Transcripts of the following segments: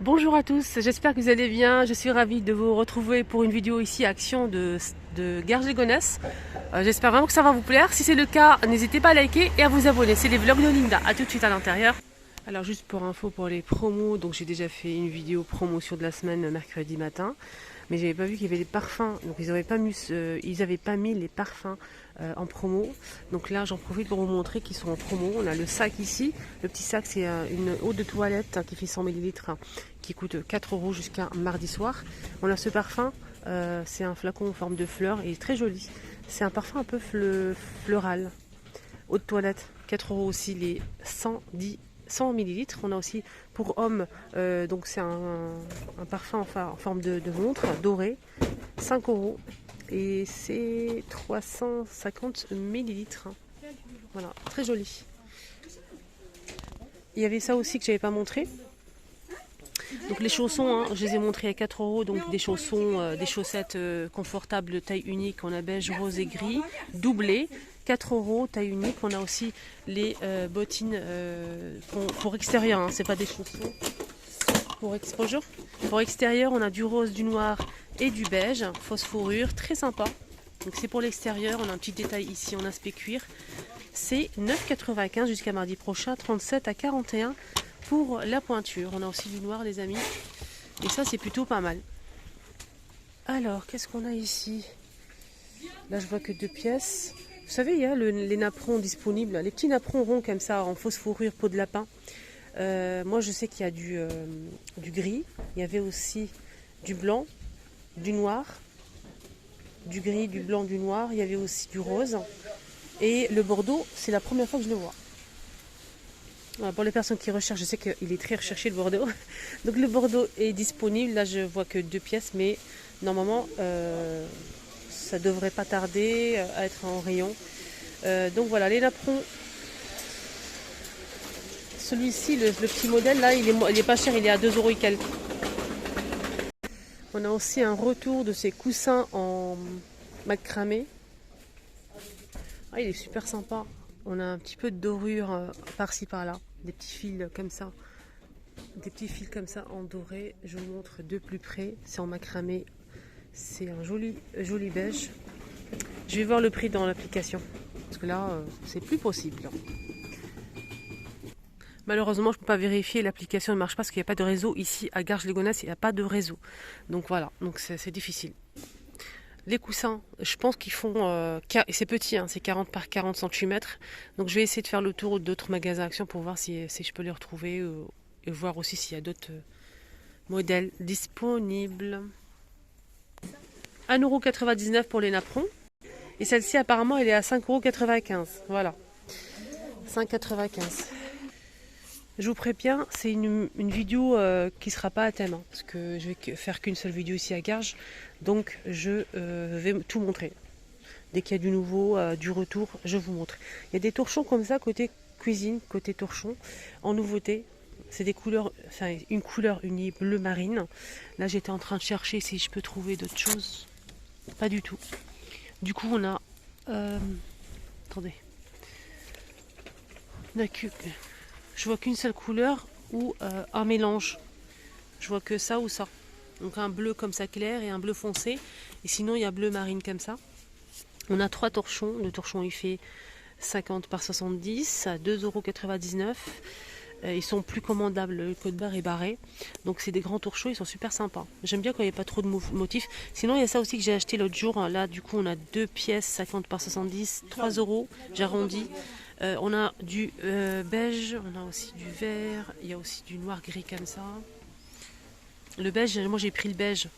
Bonjour à tous, j'espère que vous allez bien. Je suis ravie de vous retrouver pour une vidéo ici à Action de Garges-les-Gonesse. J'espère vraiment que ça va vous plaire. Si c'est le cas, n'hésitez pas à liker et à vous abonner. C'est les vlogs de Linda. A tout de suite à l'intérieur. Alors juste pour info pour les promos, donc j'ai déjà fait une vidéo promotion de la semaine mercredi matin. Mais j'avais pas vu qu'il y avait des parfums, donc ils n'avaient pas mis les parfums en promo. Donc là j'en profite pour vous montrer qu'ils sont en promo. On a le sac ici, le petit sac c'est une eau de toilette qui fait 100 ml qui coûte 4 € jusqu'à mardi soir. On a ce parfum, c'est un flacon en forme de fleur et il est très joli. C'est un parfum un peu floral. Eau de toilette, 4 € aussi les 100 ml. On a aussi pour hommes, donc c'est un parfum en forme de montre doré, 5 € et c'est 350 ml. Voilà, très joli. Il y avait ça aussi que j'avais pas montré. Donc les chaussons, je les ai montrés à 4 €, donc des chaussons, des chaussettes confortables de taille unique, on a beige, rose et gris, doublé, 4 € taille unique. On a aussi les bottines pour extérieur, c'est pas des chaussons. Bonjour. Pour extérieur, on a du rose, du noir et du beige, fausse fourrure, très sympa. Donc c'est pour l'extérieur, on a un petit détail ici en aspect cuir. C'est 9,95 € jusqu'à mardi prochain, 37 à 41 pour la pointure. On a aussi du noir les amis. Et ça c'est plutôt pas mal. Alors qu'est-ce qu'on a ici? Là je vois que 2 pièces. Vous savez il y a les napperons disponibles. Les petits napperons ronds comme ça en fausse fourrure peau de lapin. Moi je sais qu'il y a du gris. Il y avait aussi du blanc, du noir. Du gris, du blanc, du noir. Il y avait aussi du rose. Et le bordeaux c'est la première fois que je le vois. Voilà, pour les personnes qui recherchent, je sais qu'il est très recherché le Bordeaux. Donc le Bordeaux est disponible. Là, je vois que 2 pièces, mais normalement, ça devrait pas tarder à être en rayon. Donc voilà, les napperons. Celui-ci, le petit modèle, là, il est pas cher, il est à 2 € et quelques. On a aussi un retour de ces coussins en macramé. Ah, il est super sympa. On a un petit peu de dorure par-ci par-là, des petits fils comme ça. Des petits fils comme ça en doré. Je vous montre de plus près. C'est en macramé. C'est un joli beige. Je vais voir le prix dans l'application. Parce que là, c'est plus possible. Malheureusement, je ne peux pas vérifier. L'application ne marche pas parce qu'il n'y a pas de réseau. Ici, à Garges-les-Gonesse, il n'y a pas de réseau. Donc voilà. Donc c'est difficile. Les coussins, je pense qu'ils font... c'est petit, c'est 40 par 40 cm. Donc je vais essayer de faire le tour d'autres magasins Action pour voir si je peux les retrouver. Et voir aussi s'il y a d'autres modèles disponibles. 1,99 € pour les napperons. Et celle-ci, apparemment, elle est à 5,95 €. Voilà. 5,95 €. Je vous préviens, c'est une vidéo qui ne sera pas à thème. Parce que je vais faire qu'une seule vidéo ici à Garges. Donc, je vais tout montrer. Dès qu'il y a du nouveau, du retour, je vous montre. Il y a des torchons comme ça, côté cuisine, côté torchon, en nouveauté. C'est des couleurs, enfin une couleur unie bleu marine. Là j'étais en train de chercher si je peux trouver d'autres choses. Pas du tout. Du coup on a... attendez. Je vois qu'une seule couleur ou un mélange. Je vois que ça ou ça. Donc un bleu comme ça clair et un bleu foncé. Et sinon il y a bleu marine comme ça. On a 3 torchons. Le torchon il fait 50 par 70 à 2,99 €. Ils sont plus commandables, le code barre est barré. Donc c'est des grands torchons, ils sont super sympas. J'aime bien quand il n'y a pas trop de motifs. Sinon il y a ça aussi que j'ai acheté l'autre jour. Là du coup on a 2 pièces 50 par 70, 3 €, j'arrondis. On a du beige, on a aussi du vert, il y a aussi du noir gris comme ça. Le beige, moi j'ai pris le beige.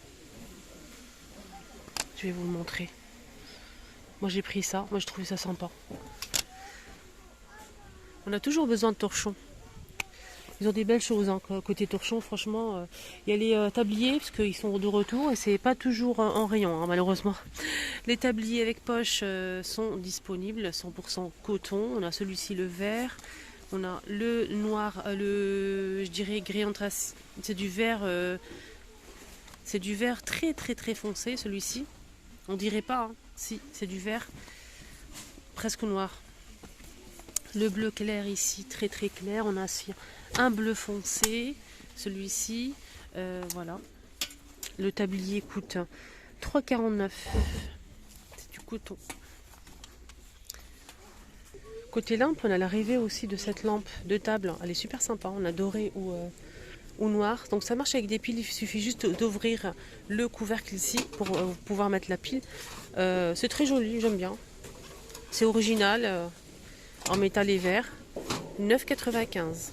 Je vais vous le montrer. Moi j'ai pris ça, moi je trouvais ça sympa. On a toujours besoin de torchons. Ils ont des belles choses côté torchon, franchement. Il y a les tabliers parce qu'ils sont de retour et c'est pas toujours en rayon malheureusement. Les tabliers avec poche sont disponibles, 100% coton. On a celui-ci le vert, on a le noir, je dirais gris anthracite. C'est du vert très très très foncé celui-ci. On dirait pas, si c'est du vert presque noir. Le bleu clair ici, très très clair. On a aussi un bleu foncé. Celui-ci, voilà. Le tablier coûte 3,49 €. C'est du coton. Côté lampe, on a l'arrivée aussi de cette lampe de table. Elle est super sympa. On a doré ou noir. Donc ça marche avec des piles. Il suffit juste d'ouvrir le couvercle ici pour pouvoir mettre la pile. C'est très joli, j'aime bien. C'est original, en métal et verre. 9,95 €.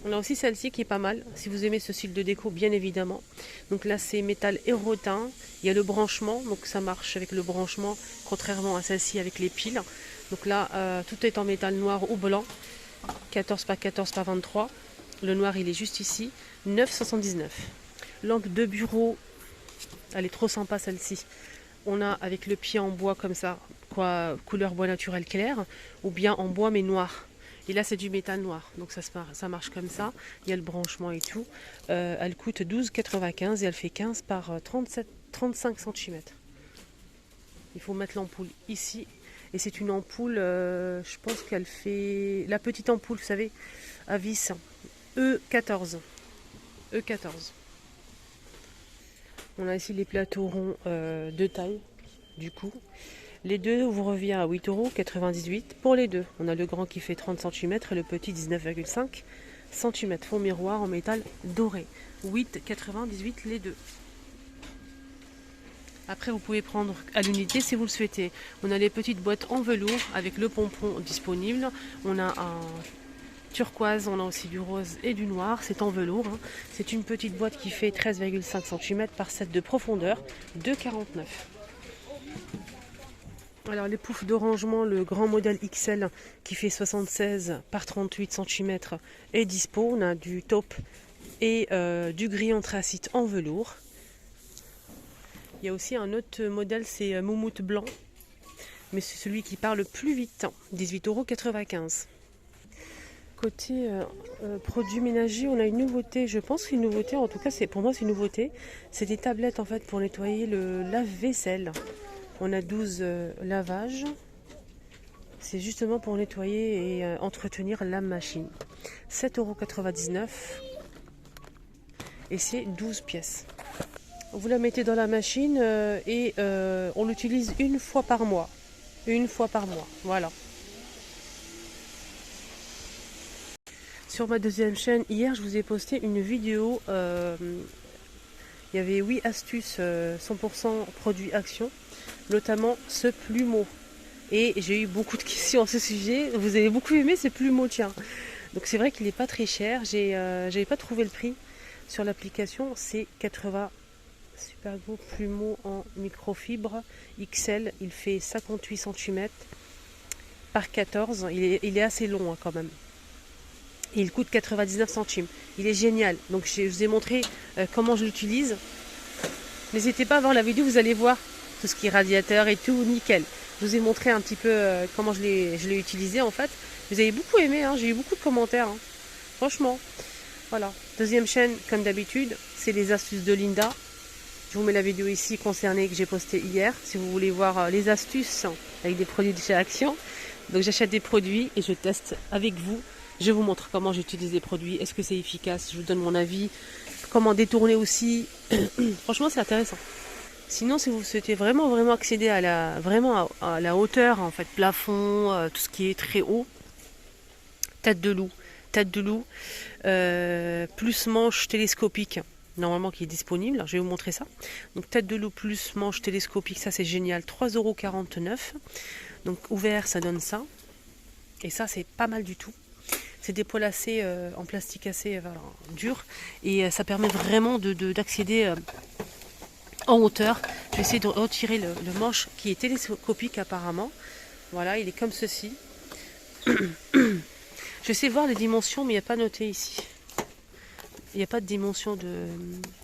On a aussi celle-ci qui est pas mal, si vous aimez ce style de déco, bien évidemment. Donc là, c'est métal érotin. Il y a le branchement, donc ça marche avec le branchement, contrairement à celle-ci avec les piles. Donc là, tout est en métal noir ou blanc. 14 par 14 par 23. Le noir, il est juste ici. 9,79 €. Lampe de bureau. Elle est trop sympa, celle-ci. On a avec le pied en bois comme ça, couleur bois naturel clair, ou bien en bois mais noir. Et là, c'est du métal noir, donc ça marche comme ça. Il y a le branchement et tout. Elle coûte 12,95 € et elle fait 15 par 35 cm. Il faut mettre l'ampoule ici. Et c'est une ampoule, je pense qu'elle fait... La petite ampoule, vous savez, à vis. E14. E14. On a ici les plateaux ronds de taille, du coup. Les deux vous revient à 8,98 € pour les deux. On a le grand qui fait 30 cm et le petit 19,5 cm. Fond miroir en métal doré. 8,98 € les deux. Après, vous pouvez prendre à l'unité si vous le souhaitez. On a les petites boîtes en velours avec le pompon disponible. On a un turquoise, on a aussi du rose et du noir. C'est en velours. Hein. C'est une petite boîte qui fait 13,5 cm par 7 de profondeur. 2,49 €. Alors les poufs de rangement, le grand modèle XL qui fait 76 par 38 cm est dispo. On a du taupe et du gris anthracite en velours. Il y a aussi un autre modèle, c'est Moumoute blanc. Mais c'est celui qui part le plus vite. 18,95 €. Côté produits ménagers, on a une nouveauté. Je pense qu'une nouveauté, en tout cas pour moi c'est une nouveauté. C'est des tablettes en fait pour nettoyer le lave-vaisselle. On a 12 lavages. C'est justement pour nettoyer et entretenir la machine. 7,99 € et c'est 12 pièces. Vous la mettez dans la machine et on l'utilise une fois par mois. Une fois par mois, voilà. Sur ma deuxième chaîne, hier, je vous ai posté une vidéo. Il y avait 8 astuces 100% produits Action, notamment ce plumeau. Et j'ai eu beaucoup de questions à ce sujet. Vous avez beaucoup aimé ce plumeau, tiens. Donc c'est vrai qu'il n'est pas très cher. J'avais pas trouvé le prix sur l'application. C'est 80 super beau plumeau en microfibre XL. Il fait 58 cm par 14. Il est assez long hein, quand même. Et il coûte 99 centimes. Il est génial. Donc je vous ai montré comment je l'utilise. N'hésitez pas à voir la vidéo, vous allez voir tout ce qui est radiateur et tout, nickel. Je vous ai montré un petit peu comment je l'ai utilisé en fait. Vous avez beaucoup aimé, hein, j'ai eu beaucoup de commentaires. Hein. Franchement, voilà. Deuxième chaîne, comme d'habitude, c'est les astuces de Linda. Je vous mets la vidéo ici concernée que j'ai postée hier. Si vous voulez voir les astuces avec des produits de chez Action. Donc j'achète des produits et je teste avec vous. Je vous montre comment j'utilise les produits. Est-ce que c'est efficace? Je vous donne mon avis. Comment détourner aussi. Franchement, c'est intéressant. Sinon, si vous souhaitez vraiment accéder à la hauteur, en fait, plafond, tout ce qui est très haut, tête de loup, plus manche télescopique, normalement qui est disponible. Je vais vous montrer ça. Donc tête de loup plus manche télescopique, ça c'est génial, 3,49 €. Donc ouvert, ça donne ça. Et ça, c'est pas mal du tout. C'est des poils assez en plastique assez dur et ça permet vraiment d'accéder en hauteur. Je vais essayer de retirer le manche qui est télescopique apparemment. Voilà, il est comme ceci. Je sais voir les dimensions, mais il n'y a pas noté ici. Il n'y a pas de dimension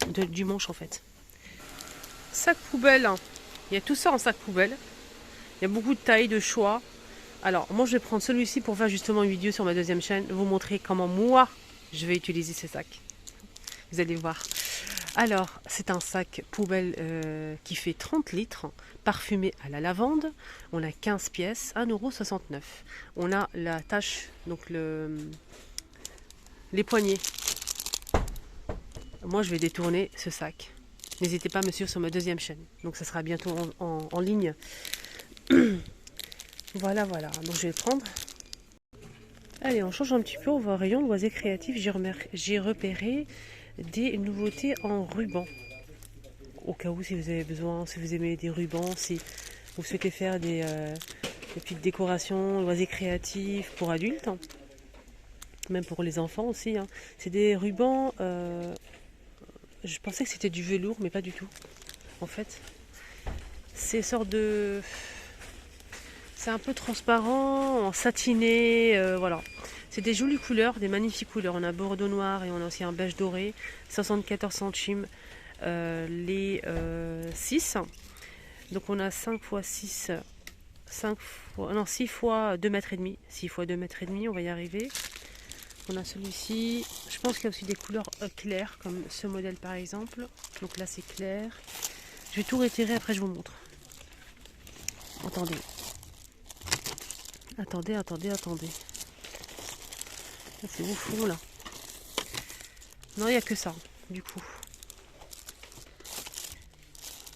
du manche en fait. Sac poubelle. Il y a tout ça en sac poubelle. Il y a beaucoup de tailles, de choix. Alors, moi, je vais prendre celui-ci pour faire justement une vidéo sur ma deuxième chaîne. Vous montrer comment moi, je vais utiliser ces sacs. Vous allez voir. Alors, c'est un sac poubelle qui fait 30 litres, parfumé à la lavande. On a 15 pièces, 1,69 €. On a la tache, donc les poignées. moi je vais détourner ce sac. N'hésitez pas à me suivre sur ma deuxième chaîne. Donc ça sera bientôt en ligne. Voilà, voilà. Donc je vais le prendre. Allez, on change un petit peu. On va au rayon loisirs créatifs. J'ai repéré des nouveautés en ruban. Au cas où, si vous avez besoin, si vous aimez des rubans, si vous souhaitez faire des petites décorations, loisirs créatifs pour adultes, hein. Même pour les enfants aussi, hein. C'est des rubans, je pensais que c'était du velours, mais pas du tout. En fait, c'est une sorte de... C'est un peu transparent, en satiné, voilà. C'est des jolies couleurs, des magnifiques couleurs. On a bordeaux noir et on a aussi un beige doré. 74 centimes les 6. Donc on a 5 x 6, 6 fois 2 mètres et demi. 6 fois 2 mètres et demi, on va y arriver. On a celui-ci. Je pense qu'il y a aussi des couleurs claires, comme ce modèle par exemple. Donc là c'est clair. Je vais tout retirer, après je vous montre. Attendez. Attendez. C'est au fond là. Non, il n'y a que ça, du coup.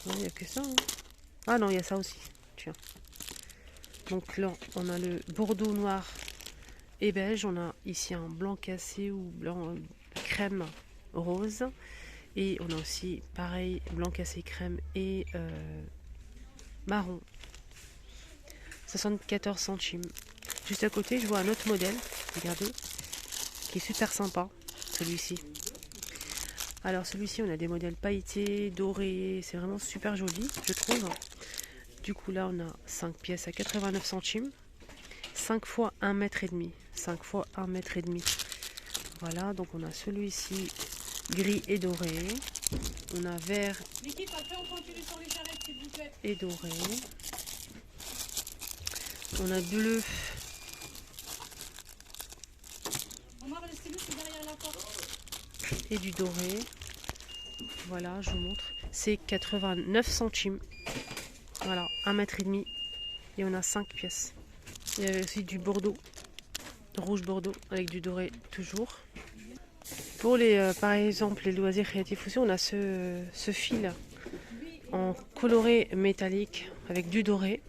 Non, il n'y a que ça. Hein. Ah non, il y a ça aussi. Tiens. Donc là, on a le bordeaux noir et beige. On a ici un blanc cassé ou blanc crème rose. Et on a aussi, pareil, blanc cassé crème et marron. 74 centimes. Juste à côté, je vois un autre modèle. Regardez. Qui est super sympa. Celui-ci. Alors celui-ci, on a des modèles pailletés, dorés. C'est vraiment super joli, je trouve. Du coup, là, on a 5 pièces à 89 centimes. 5 fois 1 mètre et demi. 5 fois 1 mètre et demi. Voilà, donc on a celui-ci gris et doré. On a vert et doré. On a bleu et du doré. Voilà, je vous montre. C'est 89 centimes. Voilà, 1 mètre et demi. Et on a 5 pièces. Il y avait aussi du bordeaux. Rouge bordeaux avec du doré toujours. Pour les, par exemple, les loisirs créatifs aussi, on a ce fil en coloré métallique avec du doré.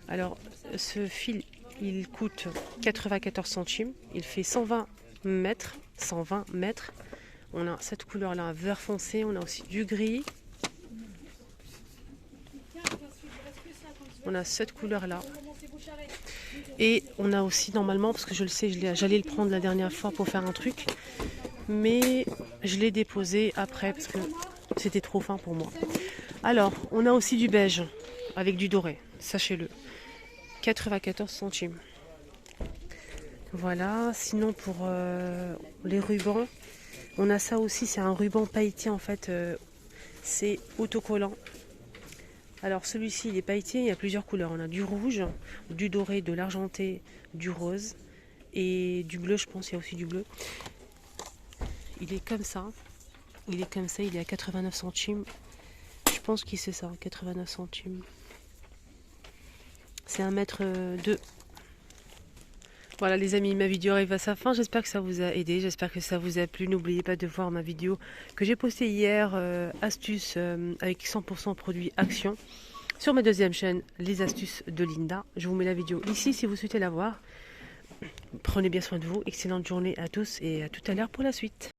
Alors, ce fil, il coûte 94 centimes. Il fait 120 mètres. 120 mètres. On a cette couleur-là, vert foncé. On a aussi du gris. On a cette couleur-là. Et on a aussi, normalement, parce que je le sais, j'allais le prendre la dernière fois pour faire un truc. Mais je l'ai déposé après parce que c'était trop fin pour moi. Alors, on a aussi du beige avec du doré. Sachez-le. 94 centimes. Voilà, sinon pour les rubans, on a ça aussi, c'est un ruban pailleté en fait, c'est autocollant. Alors celui-ci il est pailleté, il y a plusieurs couleurs, on a du rouge, du doré, de l'argenté, du rose et du bleu, je pense, il y a aussi du bleu. Il est comme ça, il est à 89 centimes, je pense que c'est ça, 89 centimes. C'est 1,2 m. Voilà les amis, ma vidéo arrive à sa fin, j'espère que ça vous a aidé, j'espère que ça vous a plu. N'oubliez pas de voir ma vidéo que j'ai postée hier, astuces avec 100% produits Action, sur ma deuxième chaîne, les astuces de Linda. Je vous mets la vidéo ici si vous souhaitez la voir. Prenez bien soin de vous, excellente journée à tous et à tout à l'heure pour la suite.